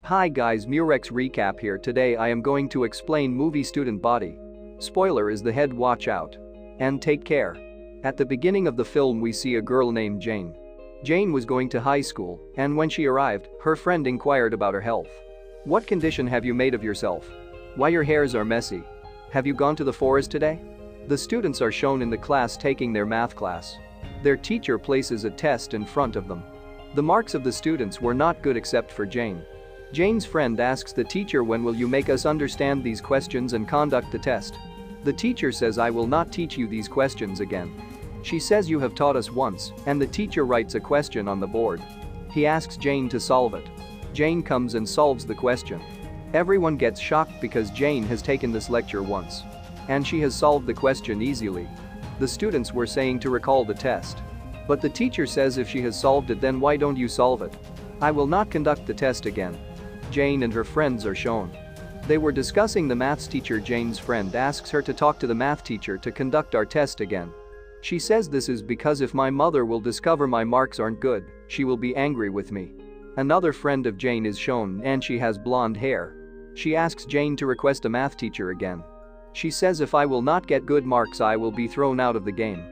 Hi guys, Meurex recap here. Today I am going to explain movie Student Body. Spoiler is the head, watch out. And take care. At the beginning of the film we see a girl named Jane. Jane was going to high school, and when she arrived, her friend inquired about her health. What condition have you made of yourself? Why your hairs are messy? Have you gone to the forest today? The students are shown in the class taking their math class. Their teacher places a test in front of them. The marks of the students were not good except for Jane. Jane's friend asks the teacher, when will you make us understand these questions and conduct the test? The teacher says, I will not teach you these questions again. She says, you have taught us once, and the teacher writes a question on the board. He asks Jane to solve it. Jane comes and solves the question. Everyone gets shocked because Jane has taken this lecture once. And she has solved the question easily. The students were saying to recall the test. But the teacher says, if she has solved it, then why don't you solve it? I will not conduct the test again. Jane and her friends are shown. They were discussing the maths teacher. Jane's friend asks her to talk to the math teacher to conduct our test again. She says this is because if my mother will discover my marks aren't good, she will be angry with me. Another friend of Jane is shown and she has blonde hair. She asks Jane to request a math teacher again. She says, if I will not get good marks I will be thrown out of the game.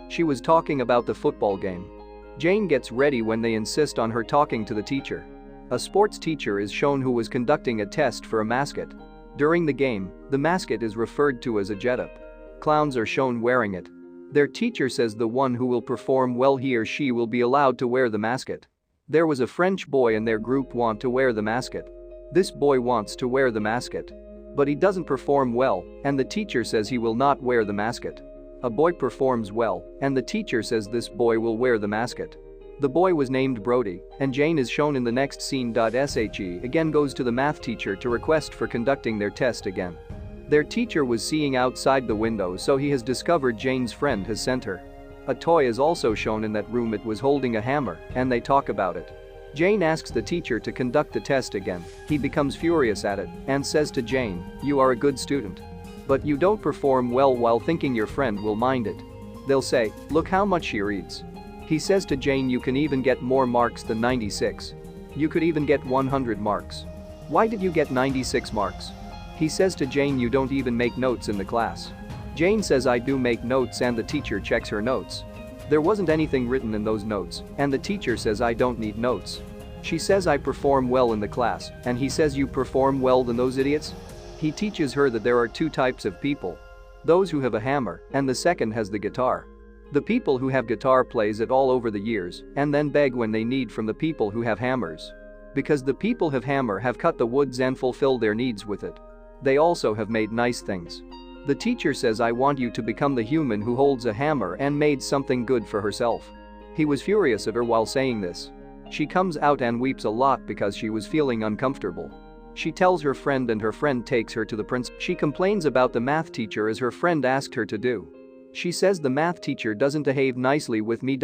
She was talking about the football game. Jane gets ready when they insist on her talking to the teacher. A sports teacher is shown who was conducting a test for a mascot. During the game, the mascot is referred to as a getup. Clowns are shown wearing it. Their teacher says the one who will perform well, he or she will be allowed to wear the mascot. There was a French boy in their group want to wear the mascot. This boy wants to wear the mascot. But he doesn't perform well, and the teacher says he will not wear the mascot. A boy performs well, and the teacher says this boy will wear the mascot. The boy was named Brody, and Jane is shown in the next scene. She again goes to the math teacher to request for conducting their test again. Their teacher was seeing outside the window, so he has discovered Jane's friend has sent her. A toy is also shown in that room. It was holding a hammer, and they talk about it. Jane asks the teacher to conduct the test again. He becomes furious at it and says to Jane, you are a good student. But you don't perform well while thinking your friend will mind it. They'll say, look how much she reads. He says to Jane, you can even get more marks than 96. You could even get 100 marks. Why did you get 96 marks? He says to Jane, you don't even make notes in the class. Jane says, I do make notes, and the teacher checks her notes. There wasn't anything written in those notes, and the teacher says, I don't need notes. She says, I perform well in the class, and he says, you perform well than those idiots? He teaches her that there are two types of people. Those who have a hammer, and the second has the guitar. The people who have guitar plays it all over the years and then beg when they need from the people who have hammers. Because the people have hammer have cut the woods and fulfill their needs with it. They also have made nice things. The teacher says, I want you to become the human who holds a hammer and made something good for herself. He was furious at her while saying this. She comes out and weeps a lot because she was feeling uncomfortable. She tells her friend and her friend takes her to the principal. She complains about the math teacher as her friend asked her to do. She says the math teacher doesn't behave nicely with me.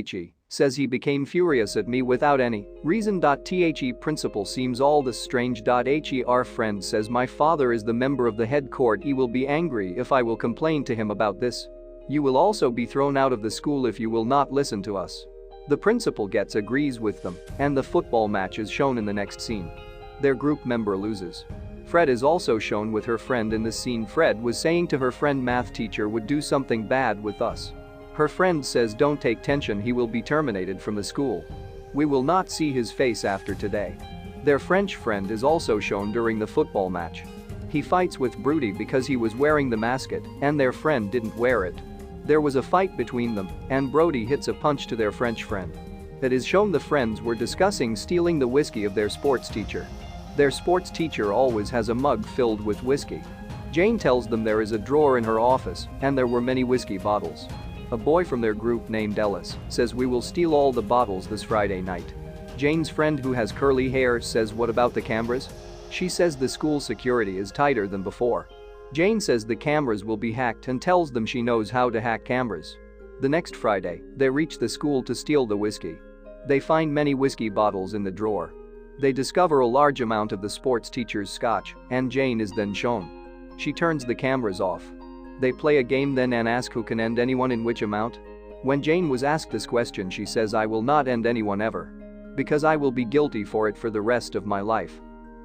She says he became furious at me without any reason. The principal seems all this strange. Her friend says, my father is the member of the head court. He will be angry if I will complain to him about this. You will also be thrown out of the school if you will not listen to us. The principal agrees with them, and the football match is shown in the next scene. Their group member loses. Fred is also shown with her friend in this scene. Fred was saying to her friend, math teacher would do something bad with us. Her friend says, don't take tension, he will be terminated from the school. We will not see his face after today. Their French friend is also shown during the football match. He fights with Brody because he was wearing the mascot and their friend didn't wear it. There was a fight between them and Brody hits a punch to their French friend. It is shown the friends were discussing stealing the whiskey of their sports teacher. Their sports teacher always has a mug filled with whiskey. Jane tells them there is a drawer in her office and there were many whiskey bottles. A boy from their group named Ellis says, we will steal all the bottles this Friday night. Jane's friend who has curly hair says, what about the cameras? She says the school security is tighter than before. Jane says the cameras will be hacked and tells them she knows how to hack cameras. The next Friday, they reach the school to steal the whiskey. They find many whiskey bottles in the drawer. They discover a large amount of the sports teacher's scotch, and Jane is then shown. She turns the cameras off. They play a game then and ask who can end anyone in which amount. When Jane was asked this question, she says, I will not end anyone ever. Because I will be guilty for it for the rest of my life.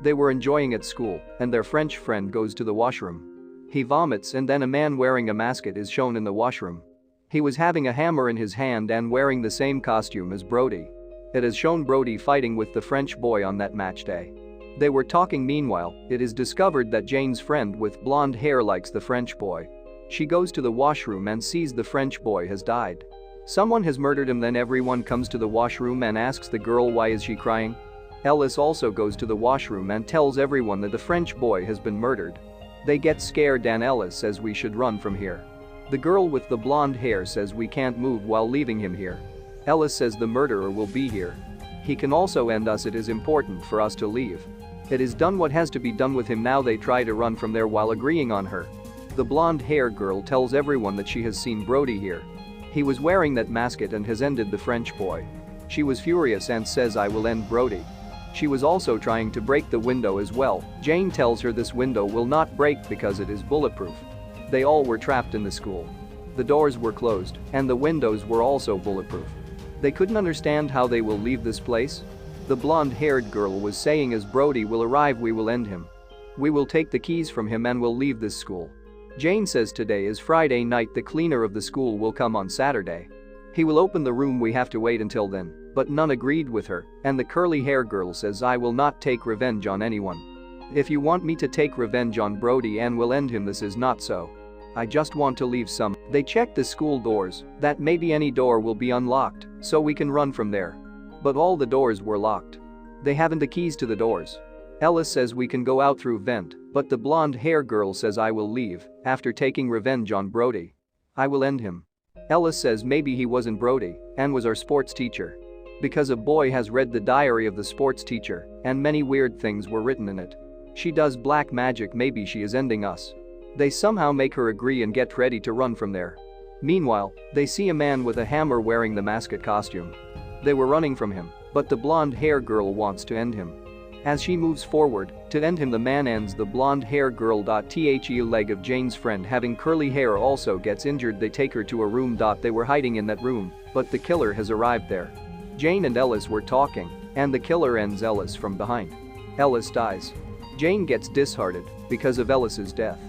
They were enjoying at school, and their French friend goes to the washroom. He vomits and then a man wearing a mask is shown in the washroom. He was having a hammer in his hand and wearing the same costume as Brody. It has shown Brody fighting with the French boy on that match day. They were talking. Meanwhile, it is discovered that Jane's friend with blonde hair likes the French boy. She goes to the washroom and sees the French boy has died. Someone has murdered him. Then everyone comes to the washroom and asks the girl why is she crying. Ellis also goes to the washroom and tells everyone that the French boy has been murdered. They get scared and Ellis says we should run from here. The girl with the blonde hair says we can't move while leaving him here. Ellis says the murderer will be here. He can also end us. It is important for us to leave. It is done what has to be done with him now. They try to run from there while agreeing on her. The blonde-haired girl tells everyone that she has seen Brody here. He was wearing that mask and has ended the French boy. She was furious and says I will end Brody. She was also trying to break the window as well. Jane tells her this window will not break because it is bulletproof. They all were trapped in the school. The doors were closed and the windows were also bulletproof. They couldn't understand how they will leave this place. The blonde-haired girl was saying as Brody will arrive we will end him. We will take the keys from him and will leave this school. Jane says today is Friday night. The cleaner of the school will come on Saturday. He will open the room. We have to wait until then. But none agreed with her, and the curly-hair girl says I will not take revenge on anyone. If you want me to take revenge on Brody and will end him, this is not so. I just want to leave some. They check the school doors, that maybe any door will be unlocked, so we can run from there. But all the doors were locked. They haven't the keys to the doors. Ellis says we can go out through vent, but the blonde-hair girl says I will leave, after taking revenge on Brody. I will end him. Ellis says maybe he wasn't Brody, and was our sports teacher. Because a boy has read the diary of the sports teacher, and many weird things were written in it. She does black magic. Maybe she is ending us. They somehow make her agree and get ready to run from there. Meanwhile, they see a man with a hammer wearing the mascot costume. They were running from him, but the blonde-hair girl wants to end him. As she moves forward to end him, the man ends the blonde-hair girl. The leg of Jane's friend having curly hair also gets injured. They take her to a room. They were hiding in that room, but the killer has arrived there. Jane and Ellis were talking, and the killer ends Ellis from behind. Ellis dies. Jane gets disheartened because of Ellis's death.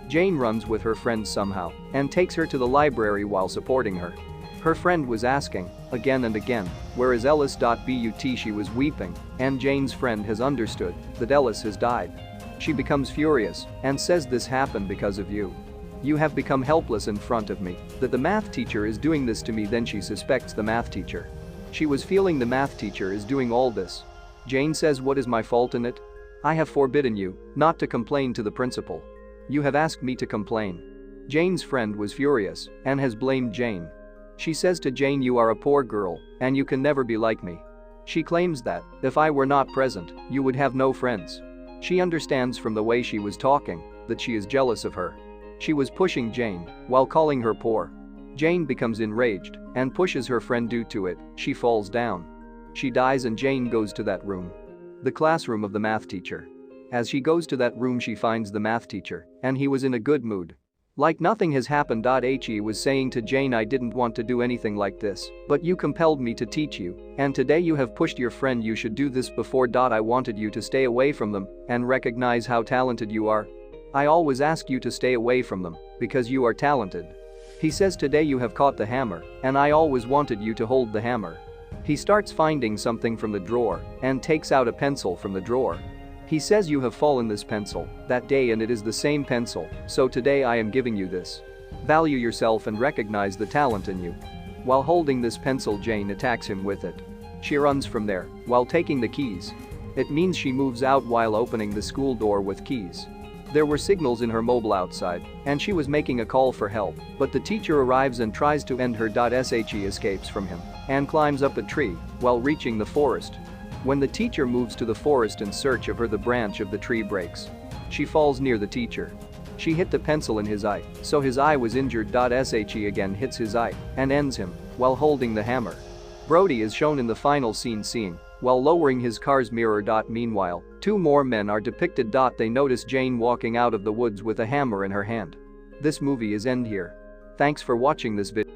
Jane runs with her friend somehow and takes her to the library while supporting her. Her friend was asking, again and again, where is Ellis? But she was weeping, and Jane's friend has understood that Ellis has died. She becomes furious and says this happened because of you. You have become helpless in front of me, that the math teacher is doing this to me. Then she suspects the math teacher. She was feeling the math teacher is doing all this. Jane says what is my fault in it? I have forbidden you not to complain to the principal. You have asked me to complain. Jane's friend was furious and has blamed Jane. She says to Jane you are a poor girl and you can never be like me. She claims that if I were not present, you would have no friends. She understands from the way she was talking that she is jealous of her. She was pushing Jane while calling her poor. Jane becomes enraged and pushes her friend. Due to it, she falls down. She dies and Jane goes to that room. The classroom of the math teacher. As she goes to that room she finds the math teacher and he was in a good mood. Like nothing has happened. He was saying to Jane I didn't want to do anything like this, but you compelled me to teach you, and today you have pushed your friend. You should do this before. I wanted you to stay away from them and recognize how talented you are. I always ask you to stay away from them because you are talented. He says today you have caught the hammer and I always wanted you to hold the hammer. He starts finding something from the drawer and takes out a pencil from the drawer. He says you have fallen this pencil that day and it is the same pencil, so today I am giving you this. Value yourself and recognize the talent in you. While holding this pencil Jane attacks him with it. She runs from there while taking the keys. It means she moves out while opening the school door with keys. There were signals in her mobile outside and she was making a call for help, but the teacher arrives and tries to end her. She escapes from him and climbs up a tree while reaching the forest. When the teacher moves to the forest in search of her, the branch of the tree breaks. She falls near the teacher. She hit the pencil in his eye, so his eye was injured. She again hits his eye and ends him while holding the hammer. Brody is shown in the final scene seeing while lowering his car's mirror. Meanwhile, two more men are depicted. They notice Jane walking out of the woods with a hammer in her hand. This movie is end here. Thanks for watching this video.